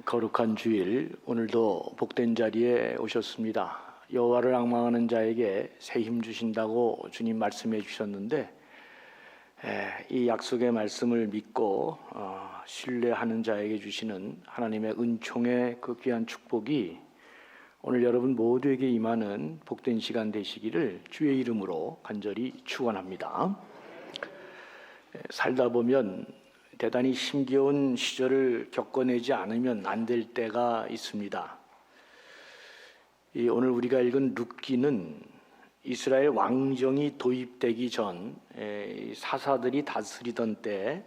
거룩한 주일, 오늘도 복된 자리에 오셨습니다. 여호와를 앙망하는 자에게 새 힘 주신다고 주님 말씀해 주셨는데, 이 약속의 말씀을 믿고 신뢰하는 자에게 주시는 하나님의 은총의 그 귀한 축복이 오늘 여러분 모두에게 임하는 복된 시간 되시기를 주의 이름으로 간절히 축원합니다. 살다 보면 대단히 힘겨운 시절을 겪어내지 않으면 안 될 때가 있습니다. 오늘 우리가 읽은 룻기는 이스라엘 왕정이 도입되기 전 사사들이 다스리던 때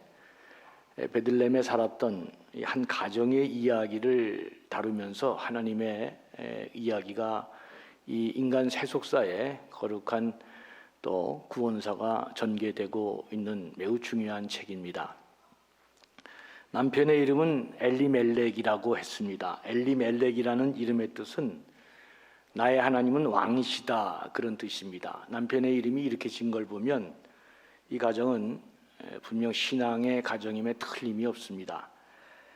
베들레헴에 살았던 한 가정의 이야기를 다루면서 하나님의 이야기가 이 인간 세속사에 거룩한 또 구원사가 전개되고 있는 매우 중요한 책입니다. 남편의 이름은 엘리멜렉이라고 했습니다. 엘리멜렉이라는 이름의 뜻은 나의 하나님은 왕이시다, 그런 뜻입니다. 남편의 이름이 이렇게 진 걸 보면 이 가정은 분명 신앙의 가정임에 틀림이 없습니다.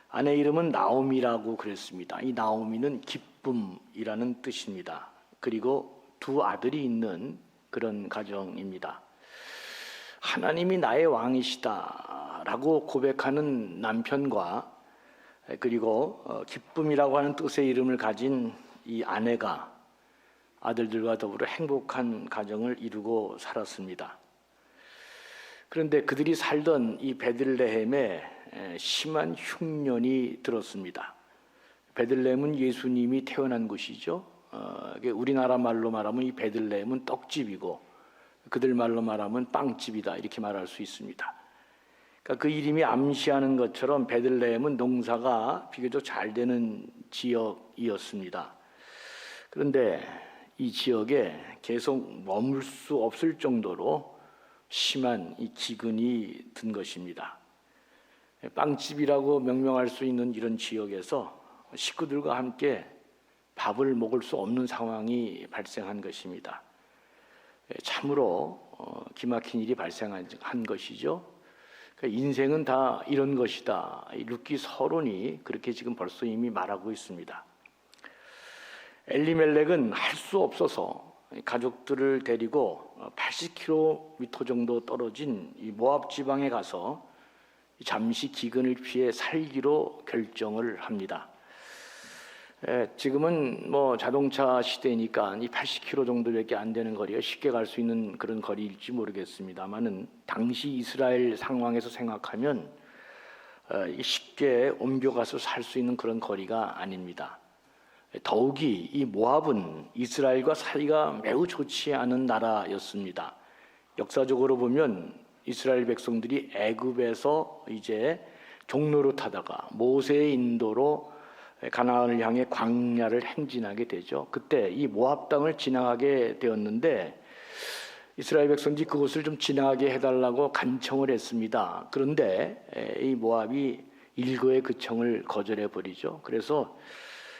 아내 이름은 나오미라고 그랬습니다. 이 나오미는 기쁨이라는 뜻입니다. 그리고 두 아들이 있는 그런 가정입니다. 하나님이 나의 왕이시다 라고 고백하는 남편과 그리고 기쁨이라고 하는 뜻의 이름을 가진 이 아내가 아들들과 더불어 행복한 가정을 이루고 살았습니다. 그런데 그들이 살던 이 베들레헴에 심한 흉년이 들었습니다. 베들레헴은 예수님이 태어난 곳이죠. 우리나라 말로 말하면 이 베들레헴은 떡집이고 그들 말로 말하면 빵집이다, 이렇게 말할 수 있습니다. 그러니까 그 이름이 암시하는 것처럼 베들레헴은 농사가 비교적 잘 되는 지역이었습니다. 그런데 이 지역에 계속 머물 수 없을 정도로 심한 이 기근이 든 것입니다. 빵집이라고 명명할 수 있는 이런 지역에서 식구들과 함께 밥을 먹을 수 없는 상황이 발생한 것입니다. 참으로 기막힌 일이 발생한 것이죠. 그러니까 인생은 다 이런 것이다. 룻기 서론이 그렇게 지금 벌써 이미 말하고 있습니다. 엘리멜렉은 할 수 없어서 가족들을 데리고 80km 정도 떨어진 이 모압 지방에 가서 잠시 기근을 피해 살기로 결정을 합니다. 지금은 자동차 시대니까 이 80km 정도밖에 안 되는 거리가 쉽게 갈 수 있는 그런 거리일지 모르겠습니다만은 당시 이스라엘 상황에서 생각하면 쉽게 옮겨가서 살 수 있는 그런 거리가 아닙니다. 더욱이 이 모압은 이스라엘과 사이가 매우 좋지 않은 나라였습니다. 역사적으로 보면 이스라엘 백성들이 애굽에서 이제 종로로 타다가 모세의 인도로 가나안을 향해 광야를 행진하게 되죠. 그때 이 모압 땅을 지나가게 되었는데 이스라엘 백성들이 그곳을 좀 지나가게 해달라고 간청을 했습니다. 그런데 이 모압이 일거에 그 청을 거절해 버리죠. 그래서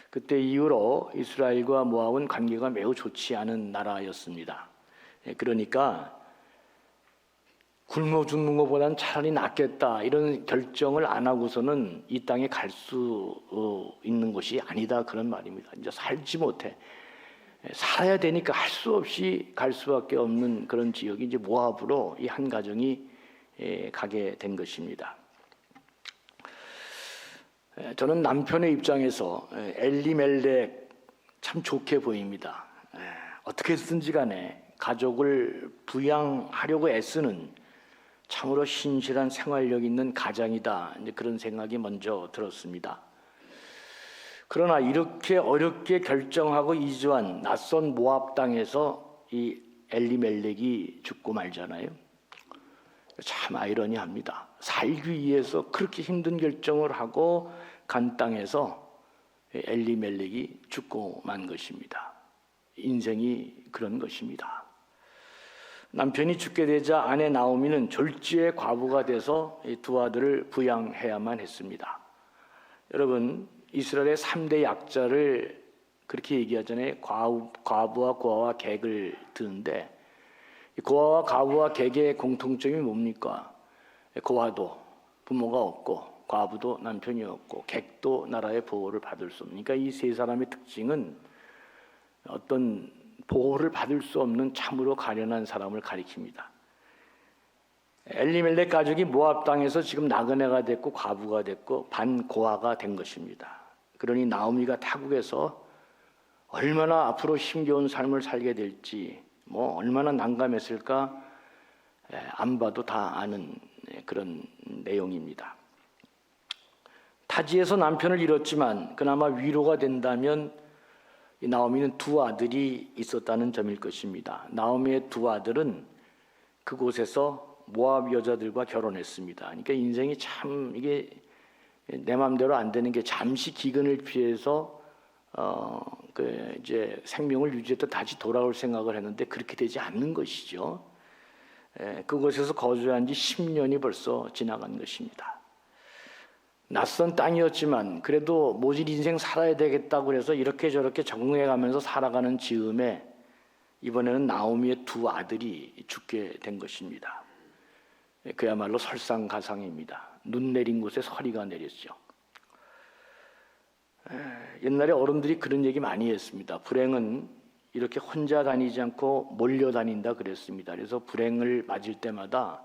그때 이후로 이스라엘과 모압은 관계가 매우 좋지 않은 나라였습니다. 그러니까 굶어 죽는 것보다는 차라리 낫겠다, 이런 결정을 안 하고서는 이 땅에 갈 수 있는 것이 아니다, 그런 말입니다. 이제 살지 못해, 살아야 되니까 할 수 없이 갈 수밖에 없는 그런 지역이 이제 모압으로 이 한 가정이 가게 된 것입니다. 저는 남편의 입장에서 엘리멜렉 참 좋게 보입니다. 어떻게든지 간에 가족을 부양하려고 애쓰는 참으로 신실한 생활력 있는 가장이다, 이제 그런 생각이 먼저 들었습니다. 그러나 이렇게 어렵게 결정하고 이주한 낯선 모압 땅에서 이 엘리멜렉이 죽고 말잖아요. 참 아이러니합니다. 살기 위해서 그렇게 힘든 결정을 하고 간 땅에서 엘리멜렉이 죽고 만 것입니다. 인생이 그런 것입니다. 남편이 죽게 되자 아내 나오미는 졸지의 과부가 돼서 두 아들을 부양해야만 했습니다. 여러분, 이스라엘의 3대 약자를 그렇게 얘기하잖아요. 과부와 고아와 객을 드는데, 고아와 과부와 객의 공통점이 뭡니까? 고아도 부모가 없고 과부도 남편이 없고 객도 나라의 보호를 받을 수 없는, 그러니까 이 세 사람의 특징은 어떤 보호를 받을 수 없는 참으로 가련한 사람을 가리킵니다. 엘리멜렉 가족이 모압 땅에서 지금 나그네가 됐고 과부가 됐고 반고아가 된 것입니다. 그러니 나오미가 타국에서 얼마나 앞으로 힘겨운 삶을 살게 될지 얼마나 난감했을까 안 봐도 다 아는 그런 내용입니다. 타지에서 남편을 잃었지만 그나마 위로가 된다면 이 나오미는 두 아들이 있었다는 점일 것입니다. 나오미의 두 아들은 그곳에서 모압 여자들과 결혼했습니다. 그러니까 인생이 참 이게 내 마음대로 안 되는 게 잠시 기근을 피해서 이제 생명을 유지했다 다시 돌아올 생각을 했는데 그렇게 되지 않는 것이죠. 그곳에서 거주한 지 10년이 벌써 지나간 것입니다. 낯선 땅이었지만 그래도 모질 인생 살아야 되겠다고 해서 이렇게 저렇게 적응해가면서 살아가는 즈음에 이번에는 나오미의 두 아들이 죽게 된 것입니다. 그야말로 설상가상입니다. 눈 내린 곳에 서리가 내렸죠. 옛날에 어른들이 그런 얘기 많이 했습니다. 불행은 이렇게 혼자 다니지 않고 몰려 다닌다 그랬습니다. 그래서 불행을 맞을 때마다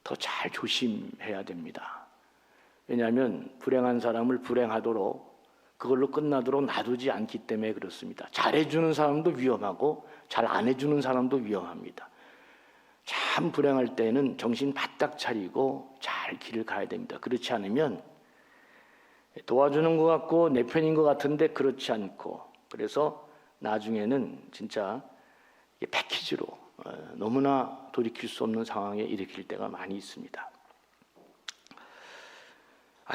더 잘 조심해야 됩니다. 왜냐하면 불행한 사람을 불행하도록 그걸로 끝나도록 놔두지 않기 때문에 그렇습니다. 잘해주는 사람도 위험하고 잘 안 해주는 사람도 위험합니다. 참 불행할 때는 정신 바짝 차리고 잘 길을 가야 됩니다. 그렇지 않으면 도와주는 것 같고 내 편인 것 같은데 그렇지 않고, 그래서 나중에는 진짜 패키지로 너무나 돌이킬 수 없는 상황에 일으킬 때가 많이 있습니다.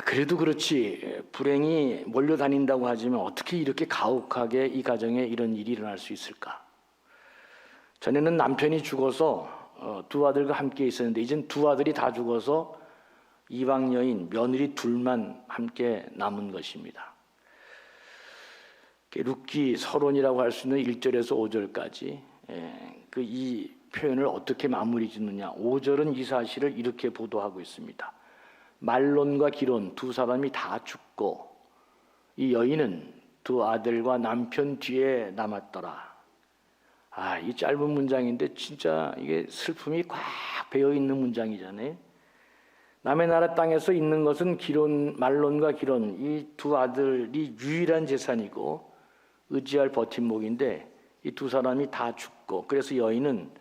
그래도 그렇지 불행이 몰려다닌다고 하지만 어떻게 이렇게 가혹하게 이 가정에 이런 일이 일어날 수 있을까? 전에는 남편이 죽어서 두 아들과 함께 있었는데 이젠 두 아들이 다 죽어서 이방 여인 며느리 둘만 함께 남은 것입니다. 룻기 서론이라고 할 수 있는 1절에서 5절까지 이 표현을 어떻게 마무리 짓느냐. 5절은 이 사실을 이렇게 보도하고 있습니다. 말론과 기론 두 사람이 다 죽고 이 여인은 두 아들과 남편 뒤에 남았더라. 이 짧은 문장인데 진짜 이게 슬픔이 꽉 배어 있는 문장이잖아요. 남의 나라 땅에서 있는 것은 기론, 말론과 기론 이 두 아들이 유일한 재산이고 의지할 버팀목인데 이 두 사람이 다 죽고, 그래서 여인은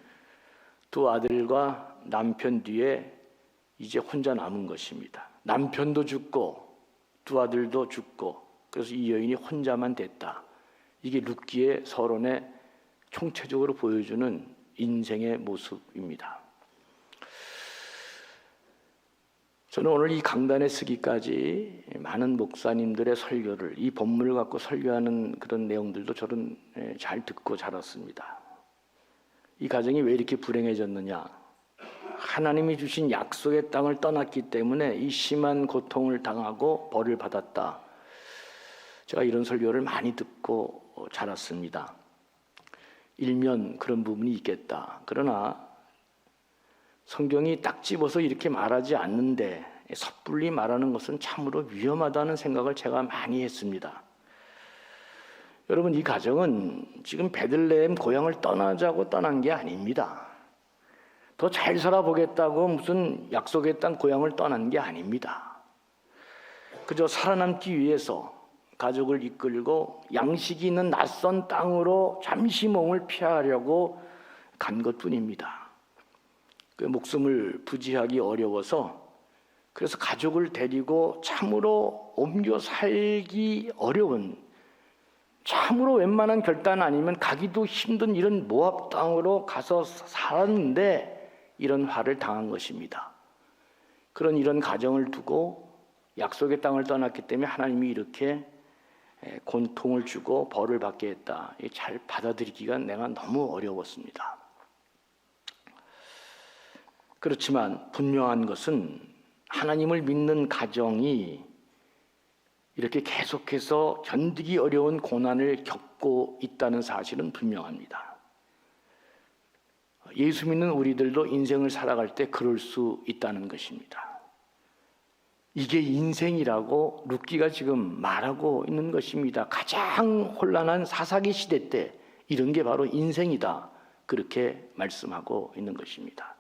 두 아들과 남편 뒤에 이제 혼자 남은 것입니다. 남편도 죽고 두 아들도 죽고 그래서 이 여인이 혼자만 됐다. 이게 룻기의 서론에 총체적으로 보여주는 인생의 모습입니다. 저는 오늘 이 강단에 쓰기까지 많은 목사님들의 설교를, 이 본문을 갖고 설교하는 그런 내용들도 저는 잘 듣고 자랐습니다. 이 가정이 왜 이렇게 불행해졌느냐? 하나님이 주신 약속의 땅을 떠났기 때문에 이 심한 고통을 당하고 벌을 받았다. 제가 이런 설교를 많이 듣고 자랐습니다. 일면 그런 부분이 있겠다. 그러나 성경이 딱 집어서 이렇게 말하지 않는데 섣불리 말하는 것은 참으로 위험하다는 생각을 제가 많이 했습니다. 여러분, 이 가정은 지금 베들레헴 고향을 떠나자고 떠난 게 아닙니다. 더 잘 살아보겠다고 무슨 약속의 땅 고향을 떠난 게 아닙니다. 그저 살아남기 위해서 가족을 이끌고 양식이 있는 낯선 땅으로 잠시 몸을 피하려고 간 것뿐입니다. 그 목숨을 부지하기 어려워서, 그래서 가족을 데리고 참으로 옮겨 살기 어려운, 참으로 웬만한 결단 아니면 가기도 힘든 이런 모압 땅으로 가서 살았는데 이런 화를 당한 것입니다. 이런 가정을 두고 약속의 땅을 떠났기 때문에 하나님이 이렇게 고통을 주고 벌을 받게 했다. 잘 받아들이기가 내가 너무 어려웠습니다. 그렇지만 분명한 것은 하나님을 믿는 가정이 이렇게 계속해서 견디기 어려운 고난을 겪고 있다는 사실은 분명합니다. 예수 믿는 우리들도 인생을 살아갈 때 그럴 수 있다는 것입니다. 이게 인생이라고 룻기가 지금 말하고 있는 것입니다. 가장 혼란한 사사기 시대 때 이런 게 바로 인생이다. 그렇게 말씀하고 있는 것입니다.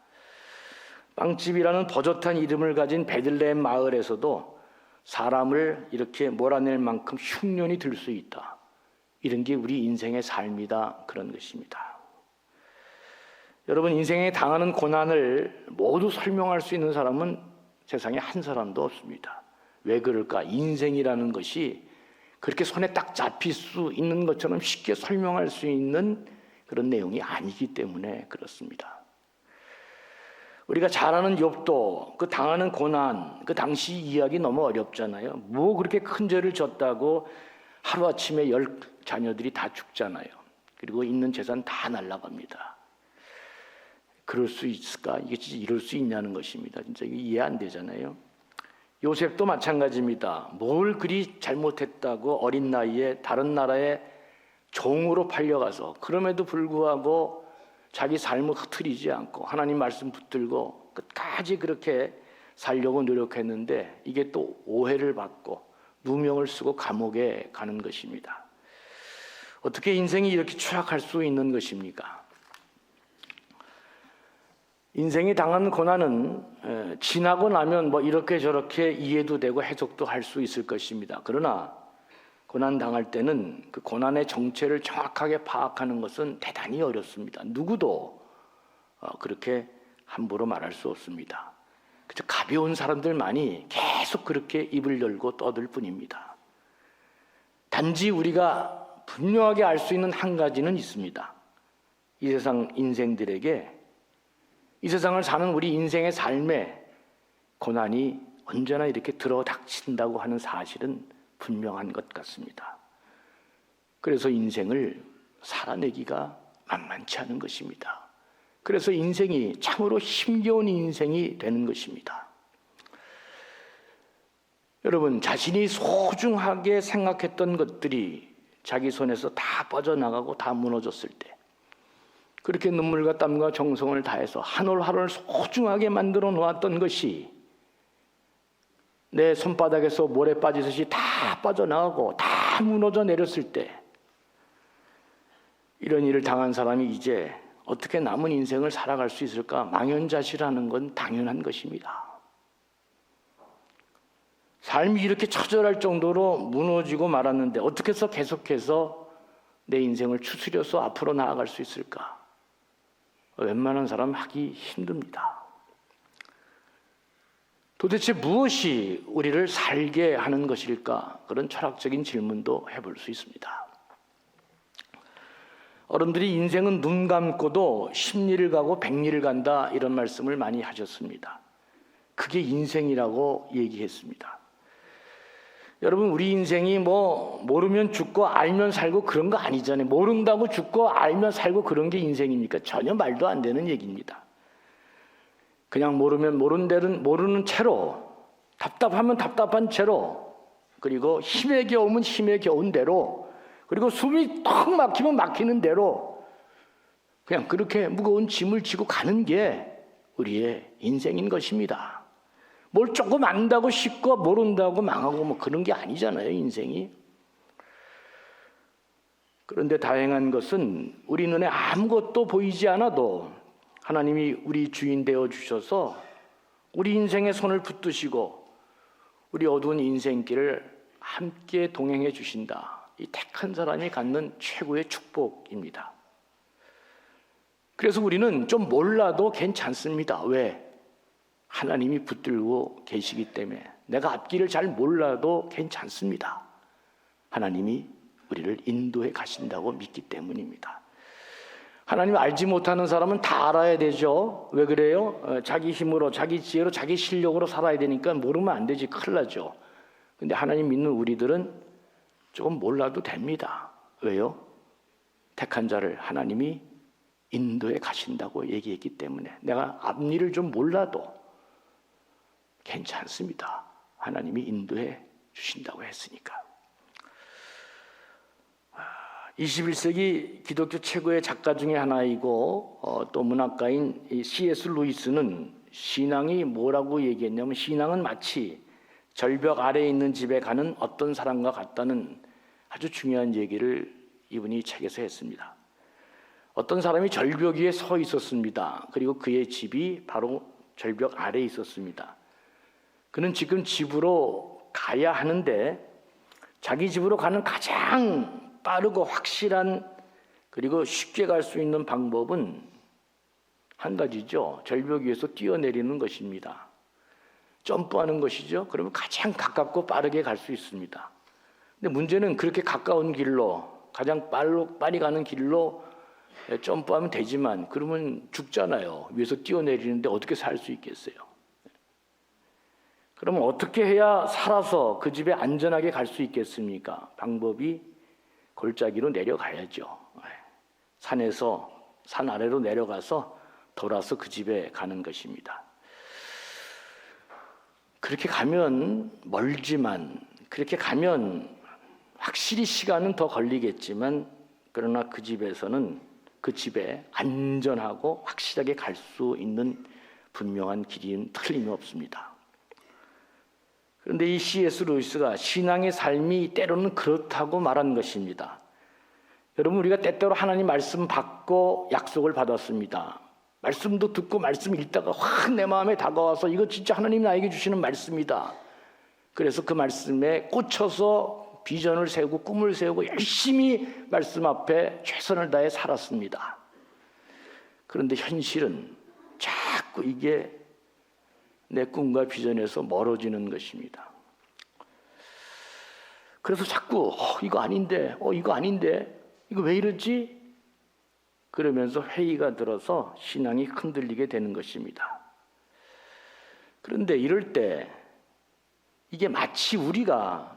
빵집이라는 버젓한 이름을 가진 베들레헴 마을에서도 사람을 이렇게 몰아낼 만큼 흉년이 들 수 있다. 이런 게 우리 인생의 삶이다. 그런 것입니다. 여러분, 인생에 당하는 고난을 모두 설명할 수 있는 사람은 세상에 한 사람도 없습니다. 왜 그럴까? 인생이라는 것이 그렇게 손에 딱 잡힐 수 있는 것처럼 쉽게 설명할 수 있는 그런 내용이 아니기 때문에 그렇습니다. 우리가 잘 아는 욥도 그 당하는 고난, 그 당시 이야기 너무 어렵잖아요. 뭐 그렇게 큰 죄를 졌다고 하루아침에 10 자녀들이 다 죽잖아요. 그리고 있는 재산 다 날아갑니다. 그럴 수 있을까? 이게 진짜 이럴 수 있냐는 것입니다. 진짜 이게 이해 안 되잖아요. 요셉도 마찬가지입니다. 뭘 그리 잘못했다고 어린 나이에 다른 나라에 종으로 팔려가서 그럼에도 불구하고 자기 삶을 흐트리지 않고 하나님 말씀 붙들고 끝까지 그렇게 살려고 노력했는데 이게 또 오해를 받고 누명을 쓰고 감옥에 가는 것입니다. 어떻게 인생이 이렇게 추락할 수 있는 것입니까? 인생이 당한 고난은 지나고 나면 뭐 이렇게 저렇게 이해도 되고 해석도 할 수 있을 것입니다. 그러나 고난 당할 때는 그 고난의 정체를 정확하게 파악하는 것은 대단히 어렵습니다. 누구도 그렇게 함부로 말할 수 없습니다. 그저 가벼운 사람들만이 계속 그렇게 입을 열고 떠들 뿐입니다. 단지 우리가 분명하게 알 수 있는 한 가지는 있습니다. 이 세상 인생들에게, 이 세상을 사는 우리 인생의 삶에 고난이 언제나 이렇게 들어닥친다고 하는 사실은 분명한 것 같습니다. 그래서 인생을 살아내기가 만만치 않은 것입니다. 그래서 인생이 참으로 힘겨운 인생이 되는 것입니다. 여러분, 자신이 소중하게 생각했던 것들이 자기 손에서 다 빠져나가고 다 무너졌을 때, 그렇게 눈물과 땀과 정성을 다해서 한 올 한 올 소중하게 만들어 놓았던 것이 내 손바닥에서 모래 빠지듯이 다 빠져나가고 다 무너져 내렸을 때, 이런 일을 당한 사람이 이제 어떻게 남은 인생을 살아갈 수 있을까? 망연자실하는 건 당연한 것입니다. 삶이 이렇게 처절할 정도로 무너지고 말았는데 어떻게 해서 계속해서 내 인생을 추스려서 앞으로 나아갈 수 있을까? 웬만한 사람 하기 힘듭니다. 도대체 무엇이 우리를 살게 하는 것일까? 그런 철학적인 질문도 해볼 수 있습니다. 어른들이 인생은 눈 감고도 10리를 가고 100리를 간다, 이런 말씀을 많이 하셨습니다. 그게 인생이라고 얘기했습니다. 여러분, 우리 인생이 뭐 모르면 죽고 알면 살고 그런 거 아니잖아요. 모른다고 죽고 알면 살고 그런 게 인생입니까? 전혀 말도 안 되는 얘기입니다. 그냥 모르면 모르는 채로, 답답하면 답답한 채로, 그리고 힘에 겨우면 힘에 겨운 대로, 그리고 숨이 턱 막히면 막히는 대로 그냥 그렇게 무거운 짐을 지고 가는 게 우리의 인생인 것입니다. 뭘 조금 안다고 쉽고 모른다고 망하고 뭐 그런 게 아니잖아요, 인생이. 그런데 다행한 것은 우리 눈에 아무것도 보이지 않아도 하나님이 우리 주인 되어 주셔서 우리 인생의 손을 붙드시고 우리 어두운 인생길을 함께 동행해 주신다. 이 택한 사람이 갖는 최고의 축복입니다. 그래서 우리는 좀 몰라도 괜찮습니다. 왜? 하나님이 붙들고 계시기 때문에. 내가 앞길을 잘 몰라도 괜찮습니다. 하나님이 우리를 인도해 가신다고 믿기 때문입니다. 하나님 알지 못하는 사람은 다 알아야 되죠. 왜 그래요? 자기 힘으로, 자기 지혜로, 자기 실력으로 살아야 되니까 모르면 안 되지. 큰일 나죠. 근데 하나님 믿는 우리들은 조금 몰라도 됩니다. 왜요? 택한 자를 하나님이 인도해 가신다고 얘기했기 때문에 내가 앞일을 좀 몰라도 괜찮습니다. 하나님이 인도해 주신다고 했으니까. 21세기 기독교 최고의 작가 중에 하나이고 또 문학가인 C.S. 루이스는 신앙이 뭐라고 얘기했냐면, 신앙은 마치 절벽 아래에 있는 집에 가는 어떤 사람과 같다는 아주 중요한 얘기를 이분이 책에서 했습니다. 어떤 사람이 절벽 위에 서 있었습니다. 그리고 그의 집이 바로 절벽 아래에 있었습니다. 그는 지금 집으로 가야 하는데 자기 집으로 가는 가장 빠르고 확실한 그리고 쉽게 갈 수 있는 방법은 한 가지죠. 절벽 위에서 뛰어내리는 것입니다. 점프하는 것이죠. 그러면 가장 가깝고 빠르게 갈 수 있습니다. 근데 문제는 그렇게 가까운 길로 가장 빨리 가는 길로 점프하면 되지만 그러면 죽잖아요. 위에서 뛰어내리는데 어떻게 살 수 있겠어요? 그러면 어떻게 해야 살아서 그 집에 안전하게 갈 수 있겠습니까? 방법이 골짜기로 내려가야죠. 산에서 산 아래로 내려가서 돌아서 그 집에 가는 것입니다. 그렇게 가면 멀지만 그렇게 가면 확실히 시간은 더 걸리겠지만 그러나 그 집에 안전하고 확실하게 갈 수 있는 분명한 길은 틀림이 없습니다. 그런데 이 C.S. 루이스가 신앙의 삶이 때로는 그렇다고 말한 것입니다. 여러분, 우리가 때때로 하나님 말씀 받고 약속을 받았습니다. 말씀도 듣고 말씀 읽다가 확 내 마음에 다가와서 이거 진짜 하나님이 나에게 주시는 말씀이다. 그래서 그 말씀에 꽂혀서 비전을 세우고 꿈을 세우고 열심히 말씀 앞에 최선을 다해 살았습니다. 그런데 현실은 자꾸 이게 내 꿈과 비전에서 멀어지는 것입니다. 그래서 자꾸 이거 아닌데, 이거 왜 이러지? 그러면서 회의가 들어서 신앙이 흔들리게 되는 것입니다. 그런데 이럴 때 이게 마치 우리가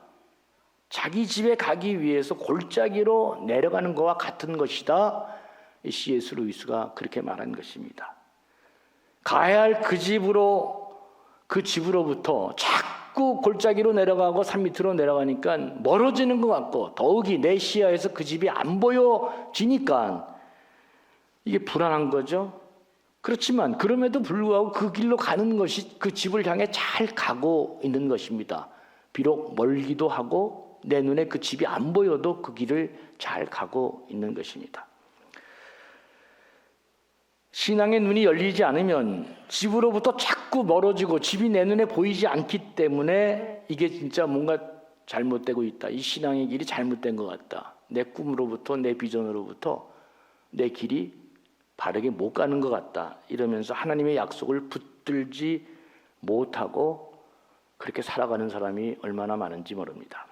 자기 집에 가기 위해서 골짜기로 내려가는 것과 같은 것이다. C.S. 루이스가 그렇게 말한 것입니다. 가야 할 그 집으로부터 자꾸 골짜기로 내려가고 산 밑으로 내려가니까 멀어지는 것 같고 더욱이 내 시야에서 그 집이 안 보여지니까 이게 불안한 거죠. 그렇지만 그럼에도 불구하고 그 길로 가는 것이 그 집을 향해 잘 가고 있는 것입니다. 비록 멀기도 하고 내 눈에 그 집이 안 보여도 그 길을 잘 가고 있는 것입니다. 신앙의 눈이 열리지 않으면 집으로부터 자꾸 멀어지고 집이 내 눈에 보이지 않기 때문에 이게 진짜 뭔가 잘못되고 있다. 이 신앙의 길이 잘못된 것 같다. 내 꿈으로부터 내 비전으로부터 내 길이 바르게 못 가는 것 같다. 이러면서 하나님의 약속을 붙들지 못하고 그렇게 살아가는 사람이 얼마나 많은지 모릅니다.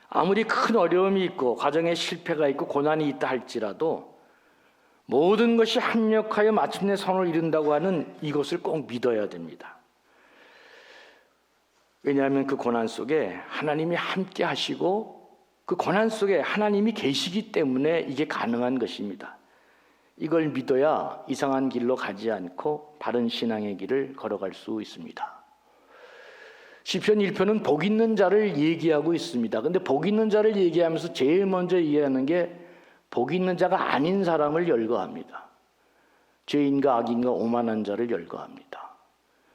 아무리 큰 어려움이 있고 가정에 실패가 있고 고난이 있다 할지라도 모든 것이 합력하여 마침내 선을 이룬다고 하는 이것을 꼭 믿어야 됩니다. 왜냐하면 그 고난 속에 하나님이 함께 하시고 그 고난 속에 하나님이 계시기 때문에 이게 가능한 것입니다. 이걸 믿어야 이상한 길로 가지 않고 바른 신앙의 길을 걸어갈 수 있습니다. 시편 1편은 복 있는 자를 얘기하고 있습니다. 근데 복 있는 자를 얘기하면서 제일 먼저 얘기하는 게 복 있는 자가 아닌 사람을 열거합니다. 죄인과 악인과 오만한 자를 열거합니다.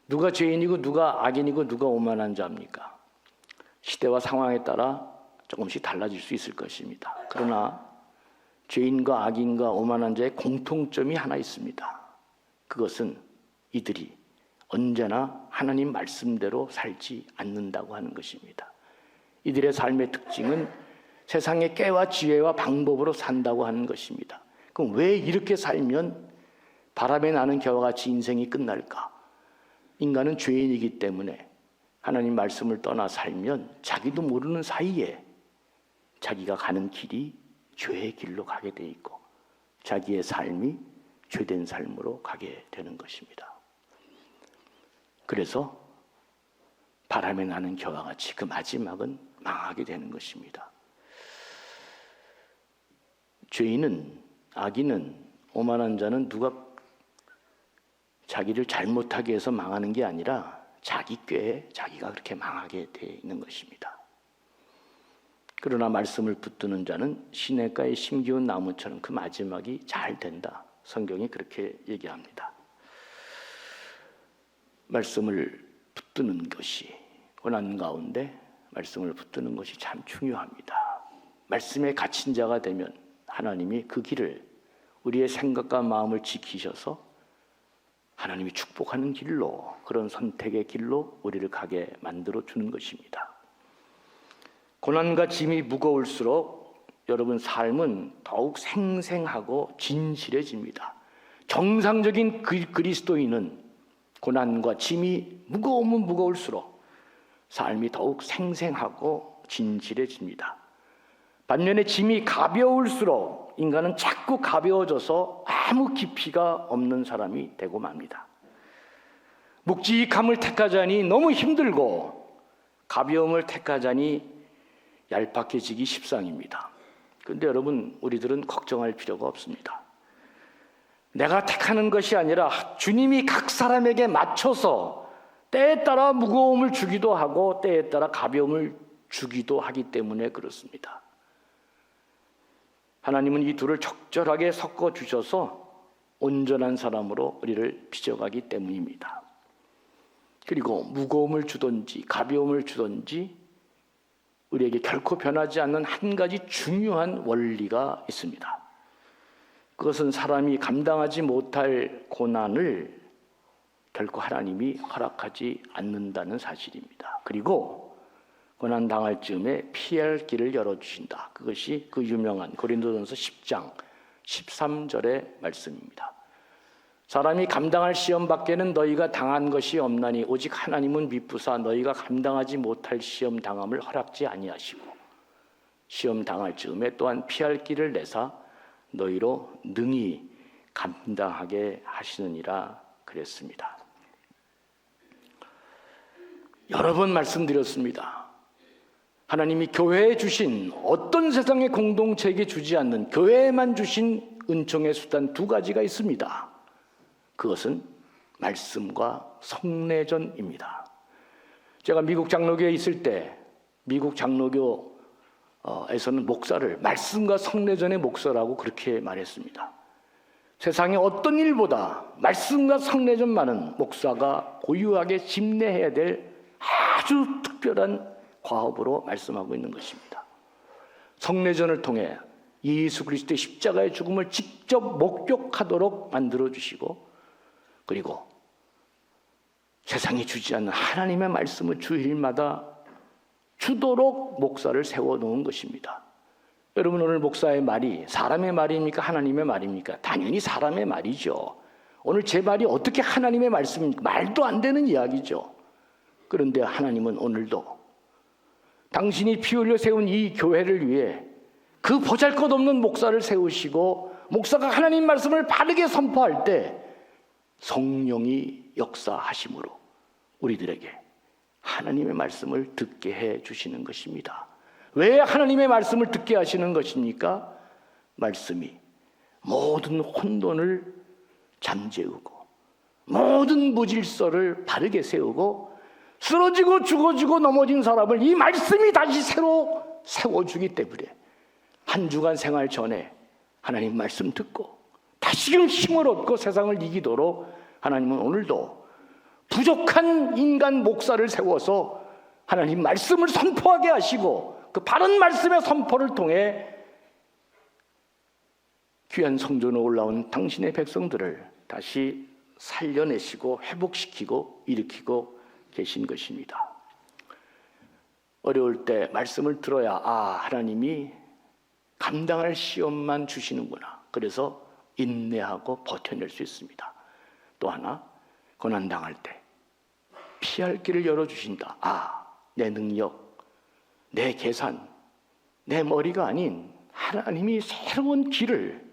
누가 죄인이고 누가 악인이고 누가 오만한 자입니까? 시대와 상황에 따라 조금씩 달라질 수 있을 것입니다. 그러나 죄인과 악인과 오만한 자의 공통점이 하나 있습니다. 그것은 이들이 언제나 하나님 말씀대로 살지 않는다고 하는 것입니다. 이들의 삶의 특징은 세상의 깨와 지혜와 방법으로 산다고 하는 것입니다. 그럼 왜 이렇게 살면 바람에 나는 겨와 같이 인생이 끝날까? 인간은 죄인이기 때문에 하나님 말씀을 떠나 살면 자기도 모르는 사이에 자기가 가는 길이 죄의 길로 가게 돼 있고 자기의 삶이 죄된 삶으로 가게 되는 것입니다. 그래서 바람에 나는 겨와 같이 그 마지막은 망하게 되는 것입니다. 죄인은, 악인은, 오만한 자는 누가 자기를 잘못하게 해서 망하는 게 아니라 자기 꾀에 자기가 그렇게 망하게 되어 있는 것입니다. 그러나 말씀을 붙드는 자는 시냇가에 심기운 나무처럼 그 마지막이 잘 된다. 성경이 그렇게 얘기합니다. 말씀을 붙드는 것이 고난 가운데 말씀을 붙드는 것이 참 중요합니다. 말씀에 갇힌 자가 되면 하나님이 그 길을 우리의 생각과 마음을 지키셔서 하나님이 축복하는 길로, 그런 선택의 길로 우리를 가게 만들어 주는 것입니다. 고난과 짐이 무거울수록 여러분 삶은 더욱 생생하고 진실해집니다. 정상적인 그리스도인은 고난과 짐이 무거우면 무거울수록 삶이 더욱 생생하고 진실해집니다. 반면에 짐이 가벼울수록 인간은 자꾸 가벼워져서 아무 깊이가 없는 사람이 되고 맙니다. 묵직함을 택하자니 너무 힘들고 가벼움을 택하자니 얄팍해지기 십상입니다. 그런데 여러분, 우리들은 걱정할 필요가 없습니다. 내가 택하는 것이 아니라 주님이 각 사람에게 맞춰서 때에 따라 무거움을 주기도 하고 때에 따라 가벼움을 주기도 하기 때문에 그렇습니다. 하나님은 이 둘을 적절하게 섞어 주셔서 온전한 사람으로 우리를 빚어가기 때문입니다. 그리고 무거움을 주든지 가벼움을 주든지 우리에게 결코 변하지 않는 한 가지 중요한 원리가 있습니다. 그것은 사람이 감당하지 못할 고난을 결코 하나님이 허락하지 않는다는 사실입니다. 그리고 고난 당할 즈음에 피할 길을 열어주신다. 그것이 그 유명한 고린도전서 10장 13절의 말씀입니다. 사람이 감당할 시험 밖에는 너희가 당한 것이 없나니 오직 하나님은 미쁘사 너희가 감당하지 못할 시험 당함을 허락지 아니하시고 시험 당할 즈음에 또한 피할 길을 내사 너희로 능히 감당하게 하시느니라 그랬습니다. 여러 번 말씀드렸습니다. 하나님이 교회에 주신 어떤 세상의 공동체에게 주지 않는 교회에만 주신 은총의 수단 두 가지가 있습니다. 그것은 말씀과 성례전입니다. 제가 미국 장로교에 있을 때 미국 장로교에서는 목사를 말씀과 성례전의 목사라고 그렇게 말했습니다. 세상의 어떤 일보다 말씀과 성례전만은 목사가 고유하게 집례해야 될 아주 특별한 과업으로 말씀하고 있는 것입니다. 성례전을 통해 예수 그리스도의 십자가의 죽음을 직접 목격하도록 만들어주시고 그리고 세상이 주지 않는 하나님의 말씀을 주일마다 주도록 목사를 세워놓은 것입니다. 여러분, 오늘 목사의 말이 사람의 말입니까? 하나님의 말입니까? 당연히 사람의 말이죠. 오늘 제 말이 어떻게 하나님의 말씀입니까? 말도 안 되는 이야기죠. 그런데 하나님은 오늘도 당신이 피 흘려 세운 이 교회를 위해 그 보잘것없는 목사를 세우시고 목사가 하나님 말씀을 바르게 선포할 때 성령이 역사하심으로 우리들에게 하나님의 말씀을 듣게 해 주시는 것입니다. 왜 하나님의 말씀을 듣게 하시는 것입니까? 말씀이 모든 혼돈을 잠재우고 모든 무질서를 바르게 세우고 쓰러지고 죽어지고 넘어진 사람을 이 말씀이 다시 새로 세워주기 때문에 한 주간 생활 전에 하나님 말씀 듣고 다시금 힘을 얻고 세상을 이기도록 하나님은 오늘도 부족한 인간 목사를 세워서 하나님 말씀을 선포하게 하시고 그 바른 말씀의 선포를 통해 귀한 성전으로 올라온 당신의 백성들을 다시 살려내시고 회복시키고 일으키고 계신 것입니다. 어려울 때 말씀을 들어야 하나님이 감당할 시험만 주시는구나. 그래서 인내하고 버텨낼 수 있습니다. 또 하나, 고난당할 때 피할 길을 열어주신다. 내 능력, 내 계산, 내 머리가 아닌 하나님이 새로운 길을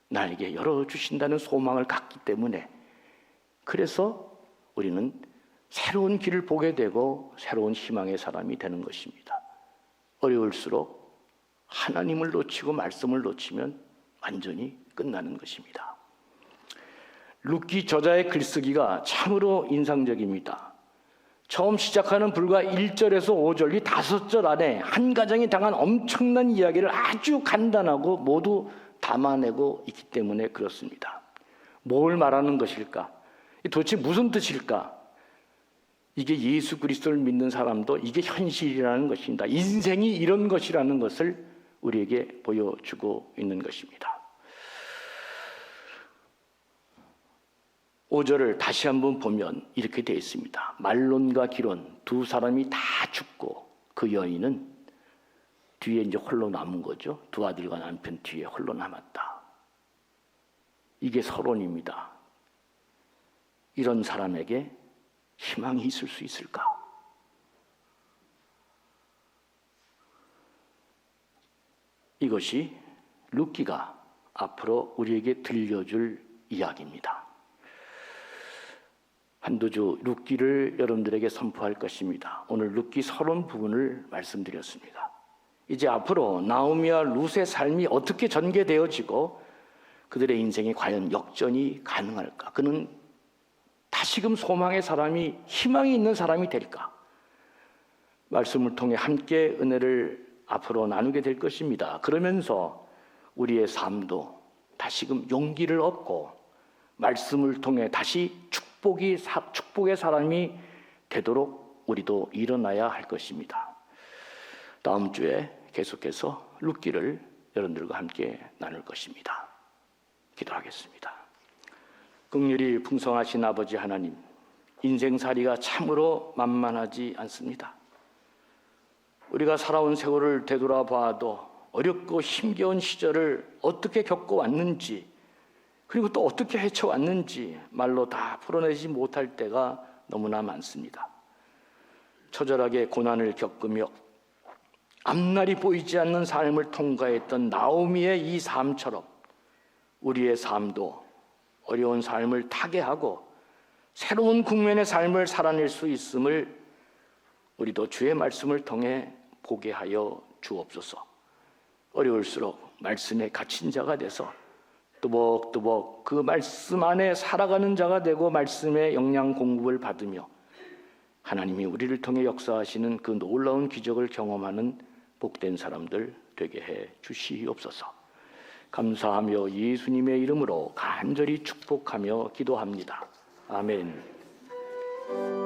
나에게 열어주신다는 소망을 갖기 때문에 그래서 우리는 새로운 길을 보게 되고 새로운 희망의 사람이 되는 것입니다. 어려울수록 하나님을 놓치고 말씀을 놓치면 완전히 끝나는 것입니다. 룻기 저자의 글쓰기가 참으로 인상적입니다. 처음 시작하는 불과 1절에서 5절, 이 5절 안에 한 가정이 당한 엄청난 이야기를 아주 간단하고 모두 담아내고 있기 때문에 그렇습니다. 뭘 말하는 것일까? 도대체 무슨 뜻일까? 이게 예수 그리스도를 믿는 사람도 이게 현실이라는 것입니다. 인생이 이런 것이라는 것을 우리에게 보여주고 있는 것입니다. 5절을 다시 한번 보면 이렇게 되어 있습니다. 말론과 기론 두 사람이 다 죽고 그 여인은 뒤에 이제 홀로 남은 거죠. 두 아들과 남편 뒤에 홀로 남았다. 이게 서론입니다. 이런 사람에게 희망이 있을 수 있을까? 이것이 룻기가 앞으로 우리에게 들려줄 이야기입니다. 한두 주 룻기를 여러분들에게 선포할 것입니다. 오늘 룻기 서론 부분을 말씀드렸습니다. 이제 앞으로 나오미와 룻의 삶이 어떻게 전개되어지고 그들의 인생이 과연 역전이 가능할까? 그는 다시금 소망의 사람이, 희망이 있는 사람이 될까? 말씀을 통해 함께 은혜를 앞으로 나누게 될 것입니다. 그러면서 우리의 삶도 다시금 용기를 얻고 말씀을 통해 다시 축복의 사람이 되도록 우리도 일어나야 할 것입니다. 다음 주에 계속해서 룻기를 여러분들과 함께 나눌 것입니다. 기도하겠습니다. 긍휼이 풍성하신 아버지 하나님, 인생살이가 참으로 만만하지 않습니다. 우리가 살아온 세월을 되돌아봐도 어렵고 힘겨운 시절을 어떻게 겪어왔는지, 그리고 또 어떻게 헤쳐왔는지 말로 다 풀어내지 못할 때가 너무나 많습니다. 처절하게 고난을 겪으며 앞날이 보이지 않는 삶을 통과했던 나오미의 이 삶처럼 우리의 삶도 어려운 삶을 타개하고 새로운 국면의 삶을 살아낼 수 있음을 우리도 주의 말씀을 통해 보게 하여 주옵소서. 어려울수록 말씀에 갇힌 자가 돼서 뚜벅뚜벅 그 말씀 안에 살아가는 자가 되고 말씀의 영양 공급을 받으며 하나님이 우리를 통해 역사하시는 그 놀라운 기적을 경험하는 복된 사람들 되게 해 주시옵소서. 감사하며 예수님의 이름으로 간절히 축복하며 기도합니다. 아멘.